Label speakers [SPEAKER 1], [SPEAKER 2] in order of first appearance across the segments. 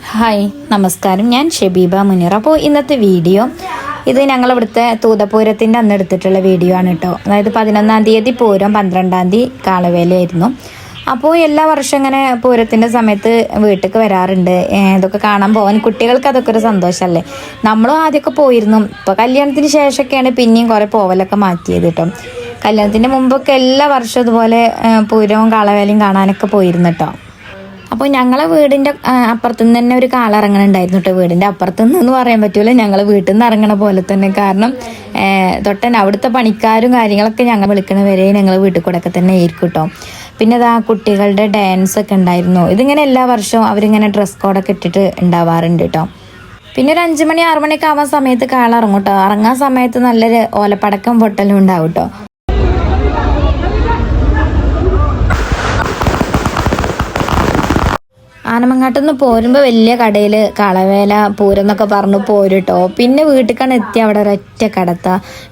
[SPEAKER 1] Hi നമസ്കാരം, ഞാൻ ഷബീബ മുനീർ. അപ്പോൾ ഇന്നത്തെ വീഡിയോ ഇത് ഞങ്ങളിവിടുത്തെ തൂതപൂരത്തിൻ്റെ അന്ന് എടുത്തിട്ടുള്ള വീഡിയോ ആണ് കേട്ടോ. അതായത് 11-ാം തീയതി പൂരം, 12-ാം തീയതി കാളവേലയായിരുന്നു. അപ്പോൾ എല്ലാ വർഷവും ഇങ്ങനെ പൂരത്തിൻ്റെ സമയത്ത് വീട്ടിലേക്ക് വരാറുണ്ട്. ഇതൊക്കെ കാണാൻ പോകാൻ കുട്ടികൾക്ക് അതൊക്കെ ഒരു സന്തോഷമല്ലേ. നമ്മളും ആദ്യമൊക്കെ പോയിരുന്നു. ഇപ്പോൾ കല്യാണത്തിന് ശേഷമൊക്കെയാണ് പിന്നെയും കുറേ പോവലൊക്കെ മാറ്റിയത് കേട്ടോ. കല്യാണത്തിൻ്റെ മുമ്പൊക്കെ എല്ലാ വർഷവും ഇതുപോലെ പൂരവും കാളവേലയും കാണാനൊക്കെ പോയിരുന്നു കേട്ടോ. അപ്പോൾ ഞങ്ങളെ വീടിൻ്റെ അപ്പുറത്തു നിന്ന് തന്നെ ഒരു കാള ഇറങ്ങണുണ്ടായിരുന്നു കേട്ടോ. വീടിൻ്റെ അപ്പുറത്തു നിന്ന് പറയാൻ പറ്റൂല, ഞങ്ങൾ വീട്ടിൽ നിന്ന് ഇറങ്ങണ പോലെ തന്നെ. കാരണം തൊട്ടന്നെ അവിടുത്തെ പണിക്കാരും കാര്യങ്ങളൊക്കെ ഞങ്ങൾ വിളിക്കണ വരെ ഞങ്ങൾ വീട്ടിൽ കൂടെ ഒക്കെ തന്നെ ആയിരിക്കും കേട്ടോ. പിന്നെ അതാ കുട്ടികളുടെ ഡാൻസ് ഒക്കെ ഉണ്ടായിരുന്നു. ഇതിങ്ങനെ എല്ലാ വർഷവും അവരിങ്ങനെ ഡ്രസ് കോഡൊക്കെ ഇട്ടിട്ട് ഉണ്ടാവാറുണ്ട് കേട്ടോ. പിന്നെ ഒരു 5 മണി 6 മണിയൊക്കെ ആവാൻ സമയത്ത് കാള ഇറങ്ങും കേട്ടോ. ഇറങ്ങാൻ സമയത്ത് നല്ലൊരു ഓലപ്പടക്കം പൊട്ടലും ഉണ്ടാവും കേട്ടോ. ആനമങ്ങാട്ടിൽ നിന്ന് പോരുമ്പോൾ വലിയ കടയിൽ കളവേല പൂരം എന്നൊക്കെ പറഞ്ഞു പോരും കേട്ടോ. പിന്നെ വീട്ടിലേക്കാണ് എത്തി അവിടെ ഒരൊറ്റ കടത്ത.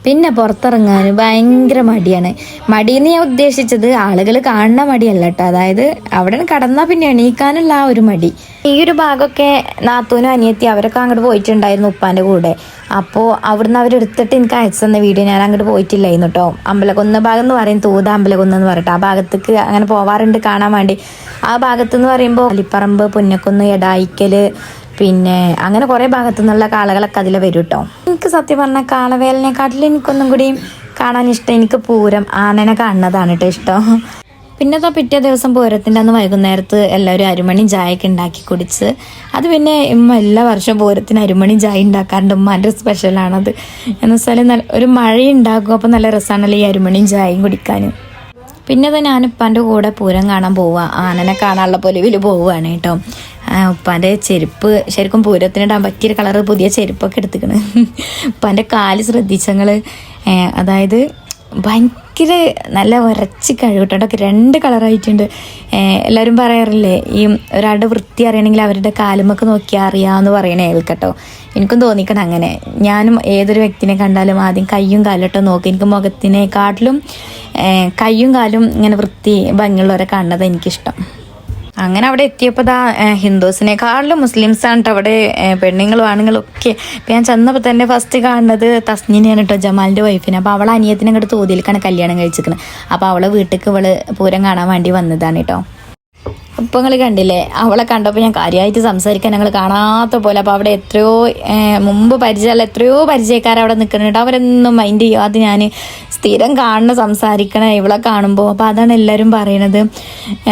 [SPEAKER 1] പിന്നെ പുറത്തിറങ്ങാൻ ഭയങ്കര മടിയാണ്. മടിയെന്ന് ഞാൻ ഉദ്ദേശിച്ചത് ആളുകൾ കാണുന്ന മടിയല്ല കേട്ടോ. അതായത് അവിടെ കടന്നാൽ പിന്നെ എണീക്കാനുള്ള ആ ഒരു മടി. ഈ ഒരു ഭാഗമൊക്കെ നാത്തൂനും അനിയത്തി അവരൊക്കെ അങ്ങോട്ട് പോയിട്ടുണ്ടായിരുന്നു ഉപ്പാൻ്റെ കൂടെ. അപ്പോൾ അവിടുന്ന് അവരെടുത്തിട്ട് എനിക്ക് അയച്ചു തന്ന വീഡിയോ ഞാൻ അങ്ങോട്ട് പോയിട്ടില്ലായിരുന്നു കേട്ടോ. അമ്പലക്കുന്ന് ഭാഗം എന്ന് പറയും, തൂത അമ്പലക്കുന്ന് എന്ന് പറയട്ടെ. ആ ഭാഗത്തേക്ക് അങ്ങനെ പോവാറുണ്ട് കാണാൻ വേണ്ടി. ആ ഭാഗത്തെന്ന് പറയുമ്പോൾ അലിപ്പറമ്പ്, പുന്നക്കുന്ന്, എടായിക്കൽ, പിന്നെ അങ്ങനെ കുറേ ഭാഗത്തു നിന്നുള്ള കാളകളൊക്കെ അതിൽ വരും കേട്ടോ. എനിക്ക് സത്യം പറഞ്ഞാൽ കാളവേലിനെക്കാട്ടിൽ എനിക്കൊന്നും കൂടി കാണാൻ ഇഷ്ടം എനിക്ക് പൂരം ആനനെ കാണുന്നതാണ് കേട്ടോ ഇഷ്ടം. പിന്നെ പിറ്റേ ദിവസം പൂരത്തിൻ്റെ അന്ന് വൈകുന്നേരത്ത് എല്ലാവരും അരിമണിയും ചായയൊക്കെ ഉണ്ടാക്കി കുടിച്ച്. അത് പിന്നെ എല്ലാ വർഷവും പൂരത്തിന് അരിമണിയും ചായ ഉണ്ടാക്കാറുണ്ട്. ഉമ്മാൻ്റെ സ്പെഷ്യലാണത്. എന്ന് വെച്ചാൽ ഒരു മഴ ഉണ്ടാക്കും. അപ്പോൾ നല്ല രസമാണല്ലോ ഈ അരിമണിയും ചായയും കുടിക്കാനും. പിന്നെ അത് ഞാൻ ഉപ്പാൻ്റെ കൂടെ പൂരം കാണാൻ പോവുക, ആനനെ കാണാനുള്ള പൊലിവിൽ പോവുകയാണ് കേട്ടോ. ഉപ്പാൻ്റെ ചെരുപ്പ് ശരിക്കും പൂരത്തിനിടാൻ പറ്റിയൊരു കളറ് പുതിയ ചെരുപ്പൊക്കെ എടുത്തിക്കണ്. ഉപ്പാൻ്റെ കാല് ശ്രദ്ധിച്ചങ്ങൾ, അതായത് ഭയങ്കര നല്ല ഉരച്ച് കഴിവിട്ടോണ്ടൊക്കെ 2 കളറായിട്ടുണ്ട്. എല്ലാവരും പറയാറില്ലേ ഈ ഒരാളുടെ വൃത്തി അറിയണമെങ്കിൽ അവരുടെ കാലുമൊക്കെ നോക്കിയാൽ അറിയാമെന്ന് പറയണേ കേൾക്കട്ടോ. എനിക്കും തോന്നിക്കണം അങ്ങനെ. ഞാനും ഏതൊരു വ്യക്തിനെ കണ്ടാലും ആദ്യം കയ്യും കാലിട്ടോ നോക്കി. എനിക്ക് മുഖത്തിനെക്കാട്ടിലും കയ്യും കാലും ഇങ്ങനെ വൃത്തി ഭംഗിയുള്ളവരെ കാണുന്നത് എനിക്കിഷ്ടം. അങ്ങനെ അവിടെ എത്തിയപ്പോൾ ദാ ഹിന്ദുസിനെക്കാളിലും മുസ്ലിംസാണ് കേട്ടോ അവിടെ, പെണ്ണുങ്ങളും ആണുങ്ങളും ഒക്കെ. ഇപ്പം ഞാൻ ചെന്നപ്പോൾ തന്നെ ഫസ്റ്റ് കാണുന്നത് തസ്നിനെയാണ് കേട്ടോ, ജമാലിൻ്റെ വൈഫിനെ. അപ്പോൾ അവളെ അനിയത്തിനെ അങ്ങോട്ട് തോതിയിലേക്കാണ് കല്യാണം കഴിച്ചിരിക്കുന്നത്. അപ്പോൾ അവളെ വീട്ടിലേക്ക് പൂരം കാണാൻ വേണ്ടി വന്നതാണ് കേട്ടോ. ഇപ്പം നിങ്ങൾ കണ്ടില്ലേ, അവളെ കണ്ടപ്പോൾ ഞാൻ കാര്യമായിട്ട് സംസാരിക്കാൻ ഞങ്ങൾ കാണാത്ത പോലെ. അപ്പോൾ അവിടെ എത്രയോ മുമ്പ് പരിചയമുള്ള എത്രയോ പരിചയക്കാരവിടെ നിൽക്കുന്നുണ്ട്. അവരൊന്നും മൈൻഡ് ചെയ്യാതെ ഞാൻ സ്ഥിരം കാണുന്ന സംസാരിക്കണ ഇവളെ കാണുമ്പോൾ. അപ്പോൾ അതാണ് എല്ലാവരും പറയണത്,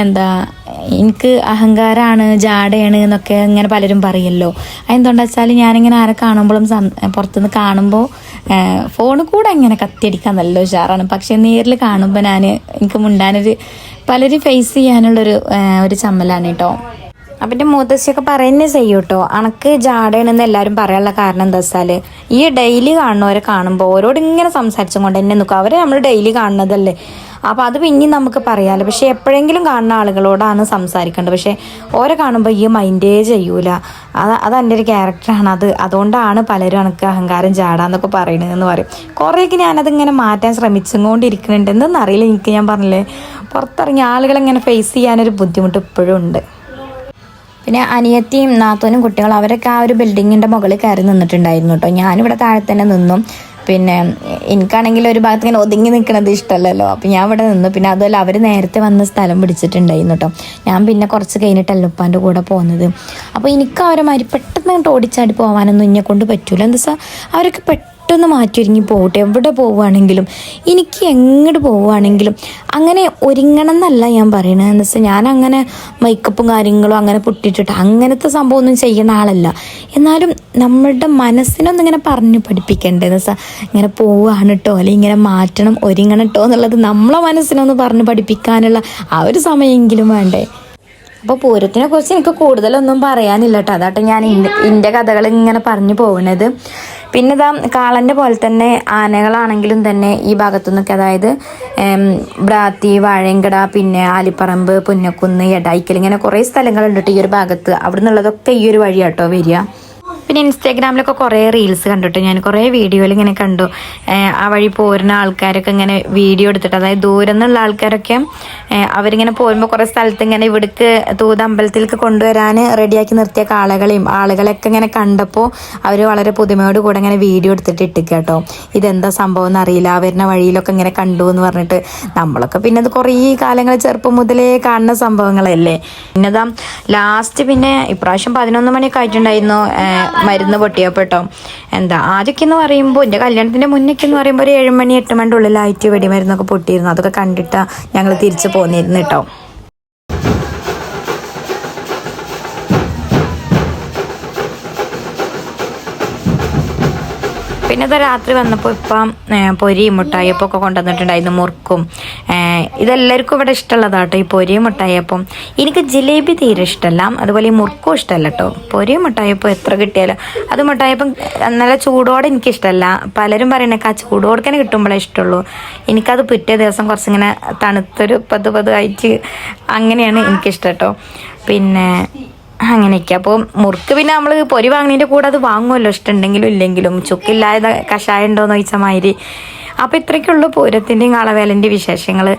[SPEAKER 1] എന്താ എനിക്ക് അഹങ്കാരമാണ്, ജാടയാണ് എന്നൊക്കെ ഇങ്ങനെ പലരും പറയുമല്ലോ. അതെന്തുകൊണ്ടാ വെച്ചാൽ ഞാനിങ്ങനെ ആരെ കാണുമ്പോഴും പുറത്തുനിന്ന് കാണുമ്പോൾ ഫോണിൽ കൂടെ ഇങ്ങനെ കത്തിയടിക്കാൻ നല്ല ഉഷാറാണ്. പക്ഷെ നേരിൽ കാണുമ്പോൾ എനിക്ക് മുണ്ടാനൊരു പലരും ഫേസ് ചെയ്യാനുള്ളൊരു ചമ്മലാണ് കേട്ടോ. അപ്പം എൻ്റെ മൂത്തശ്ശിയൊക്കെ പറയുന്നേ ചെയ്യും കേട്ടോ, അണക്ക് ജാടയാണെന്ന് എല്ലാവരും പറയാനുള്ള കാരണം എന്താ വെച്ചാൽ ഈ ഡെയിലി കാണുന്നവരെ കാണുമ്പോൾ ഓരോട് ഇങ്ങനെ സംസാരിച്ചും കൊണ്ട് എന്നെ നിൽക്കും. അവരെ നമ്മൾ ഡെയിലി കാണുന്നതല്ലേ, അപ്പോൾ അത് പിന്നെയും നമുക്ക് പറയാമല്ലോ. പക്ഷെ എപ്പോഴെങ്കിലും കാണുന്ന ആളുകളോടാണ് സംസാരിക്കേണ്ടത്. പക്ഷേ ഓരെ കാണുമ്പോൾ ഈ മൈൻഡേ ചെയ്യൂല. അതെൻ്റെ ഒരു ക്യാരക്ടറാണ്. അതുകൊണ്ടാണ് പലരും എനിക്ക് അഹങ്കാരം ജാടാന്നൊക്കെ പറയണതെന്ന് പറയും. കുറേയൊക്കെ ഞാനതിങ്ങനെ മാറ്റാൻ ശ്രമിച്ചുകൊണ്ടിരിക്കുന്നുണ്ട്. എന്തെന്നറിയില്ല എനിക്ക്. ഞാൻ പറഞ്ഞില്ലേ, പുറത്തിറങ്ങിയ ആളുകളിങ്ങനെ ഫേസ് ചെയ്യാനൊരു ബുദ്ധിമുട്ട് ഇപ്പോഴും ഉണ്ട്. പിന്നെ അനിയത്തിയും നാത്തൂനും കുട്ടികളും അവരൊക്കെ ആ ഒരു ബിൽഡിങ്ങിൻ്റെ മുകളിൽ കയറി നിന്നിട്ടുണ്ടായിരുന്നു കേട്ടോ. ഞാനിവിടെ താഴെ തന്നെ നിന്നും. പിന്നെ എനിക്കാണെങ്കിൽ ഒരു ഭാഗത്ത് ഇങ്ങനെ ഒതുങ്ങി നിൽക്കുന്നത് ഇഷ്ടമല്ലല്ലോ. അപ്പം ഞാൻ ഇവിടെ നിന്നു. പിന്നെ അതുപോലെ അവർ നേരത്തെ വന്ന് സ്ഥലം പിടിച്ചിട്ടുണ്ടായിരുന്നു കേട്ടോ. ഞാൻ പിന്നെ കുറച്ച് കഴിഞ്ഞിട്ടല്ല ഉപ്പാൻ്റെ കൂടെ പോകുന്നത്. അപ്പോൾ എനിക്ക് അവരെ മാതിരി പെട്ടെന്ന് ഓടിച്ചാടി പോകാനൊന്നും ഇന്നെ കൊണ്ട് പറ്റൂല. എന്താ വെച്ചാൽ അവരൊക്കെ പെട്ടെന്ന് മാറ്റിയൊരുങ്ങി പോകട്ടെ. എവിടെ പോവുകയാണെങ്കിലും എനിക്ക് എങ്ങോട്ട് പോവുകയാണെങ്കിലും അങ്ങനെ ഒരുങ്ങണം എന്നല്ല ഞാൻ പറയണത്. എന്താ വെച്ചാൽ ഞാൻ അങ്ങനെ മേക്കപ്പും കാര്യങ്ങളും അങ്ങനെ പൊട്ടിട്ടിട്ട് അങ്ങനത്തെ സംഭവം ഒന്നും ചെയ്യുന്ന ആളല്ല. എന്നാലും നമ്മളുടെ മനസ്സിനൊന്നും ഇങ്ങനെ പറഞ്ഞു പഠിപ്പിക്കണ്ടേ. എന്ന് വെച്ചാൽ ഇങ്ങനെ പോവുകയാണ് കേട്ടോ, അല്ലെങ്കിൽ ഇങ്ങനെ മാറ്റണം, ഒരുങ്ങണം കേട്ടോ എന്നുള്ളത് നമ്മളെ മനസ്സിനൊന്ന് പറഞ്ഞു പഠിപ്പിക്കാനുള്ള ആ ഒരു സമയമെങ്കിലും വേണ്ടേ. അപ്പോൾ പൂരത്തിനെ കുറിച്ച് എനിക്ക് കൂടുതലൊന്നും പറയാനില്ല കേട്ടോ. അതാട്ടെ ഞാൻ എൻ്റെ കഥകൾ ഇങ്ങനെ പറഞ്ഞു പോകുന്നത്. പിന്നെ ഇതാ കാളൻ്റെ പോലെ തന്നെ ആനകളാണെങ്കിലും തന്നെ ഈ ഭാഗത്തുനിന്നൊക്കെ, അതായത് ബ്രാത്തി, വാഴയങ്കട, പിന്നെ ആലിപ്പറമ്പ്, പുന്നക്കുന്ന്, എടായിക്കൽ, ഇങ്ങനെ കുറേ സ്ഥലങ്ങളുണ്ട് ഈ ഒരു ഭാഗത്ത്. അവിടെ നിന്നുള്ളതൊക്കെ ഈ ഒരു വഴിയാട്ടോ വരിക. പിന്നെ ഇൻസ്റ്റാഗ്രാമിലൊക്കെ കുറേ റീൽസ് കണ്ടിട്ട് ഞാൻ കുറേ വീഡിയോയിൽ ഇങ്ങനെ കണ്ടു. ആ വഴി പോരുന്ന ആൾക്കാരൊക്കെ ഇങ്ങനെ വീഡിയോ എടുത്തിട്ട്, അതായത് ദൂരം നിന്നുള്ള ആൾക്കാരൊക്കെ അവരിങ്ങനെ പോരുമ്പോൾ കുറേ സ്ഥലത്ത് ഇങ്ങനെ ഇവിടേക്ക് അമ്പലത്തിലേക്ക് കൊണ്ടുവരാൻ റെഡിയാക്കി നിർത്തിയ ആളുകളെയൊക്കെ ഇങ്ങനെ കണ്ടപ്പോൾ അവർ വളരെ പുതുമയോട് കൂടെ ഇങ്ങനെ വീഡിയോ എടുത്തിട്ട് ഇട്ടിക്കുക കേട്ടോ. ഇതെന്താ സംഭവം എന്നറിയില്ല, വരുന്ന വഴിയിലൊക്കെ ഇങ്ങനെ കണ്ടു എന്ന് പറഞ്ഞിട്ട്. നമ്മളൊക്കെ പിന്നെ അത് കുറേ കാലങ്ങൾ ചെറുപ്പം മുതലേ കാണുന്ന സംഭവങ്ങളല്ലേ. പിന്നെതാ ലാസ്റ്റ് പിന്നെ ഇപ്രാവശ്യം 11 മണിയൊക്കെ ആയിട്ടുണ്ടായിരുന്നു മരുന്ന് പൊട്ടിയപ്പോൾ കേട്ടോ. ആദ്യമൊക്കെ എന്ന് പറയുമ്പോൾ എൻ്റെ കല്യാണത്തിൻ്റെ മുന്നൊക്കെ എന്ന് പറയുമ്പോൾ ഒരു 7 മണി 8 മണിൻ്റെ ഉള്ളിലായിട്ട് വെടിമരുന്നൊക്കെ പൊട്ടിയിരുന്നു. അതൊക്കെ കണ്ടിട്ടാണ് ഞങ്ങൾ തിരിച്ച് പോന്നിരുന്നു കേട്ടോ. പിന്നെ ഇത് രാത്രി വന്നപ്പോൾ ഇപ്പം പൊരിയും മുട്ടായപ്പം ഒക്കെ കൊണ്ടുവന്നിട്ടുണ്ടായിരുന്നു, മുറുക്കും. ഇതെല്ലാവർക്കും ഇവിടെ ഇഷ്ടമുള്ളതാട്ടോ ഈ പൊരിയും മുട്ടായപ്പം. എനിക്ക് ജിലേബി തീരെ ഇഷ്ടമല്ല, അതുപോലെ ഈ മുറുക്കും ഇഷ്ടമല്ല കേട്ടോ. പൊരിയും മുട്ടായപ്പം എത്ര കിട്ടിയാലും അത് മുട്ടായപ്പം നല്ല ചൂടോടെ എനിക്കിഷ്ടമല്ല. പലരും പറയണേക്കാ ചൂടോടെ തന്നെ കിട്ടുമ്പോഴേ ഇഷ്ടമുള്ളൂ. എനിക്കത് പിറ്റേ ദിവസം കുറച്ചിങ്ങനെ തണുത്തൊരു പതുപതുമായിട്ട് അങ്ങനെയാണ് എനിക്കിഷ്ടം കേട്ടോ. പിന്നെ അങ്ങനെയൊക്കെ. അപ്പോൾ മുറുക്ക് പിന്നെ നമ്മൾ പൊരി വാങ്ങുന്നതിൻ്റെ കൂടെ അത് വാങ്ങുമല്ലോ, ഇഷ്ടമുണ്ടെങ്കിലും ഇല്ലെങ്കിലും. ചുക്കില്ലാതെ കഷായം ഉണ്ടോയെന്ന് ചോദിച്ച മാതിരി. അപ്പോൾ ഇത്രയ്ക്കുള്ളൂ പൂരത്തിൻ്റെയും കാളവേലൻ്റെയും വിശേഷങ്ങൾ.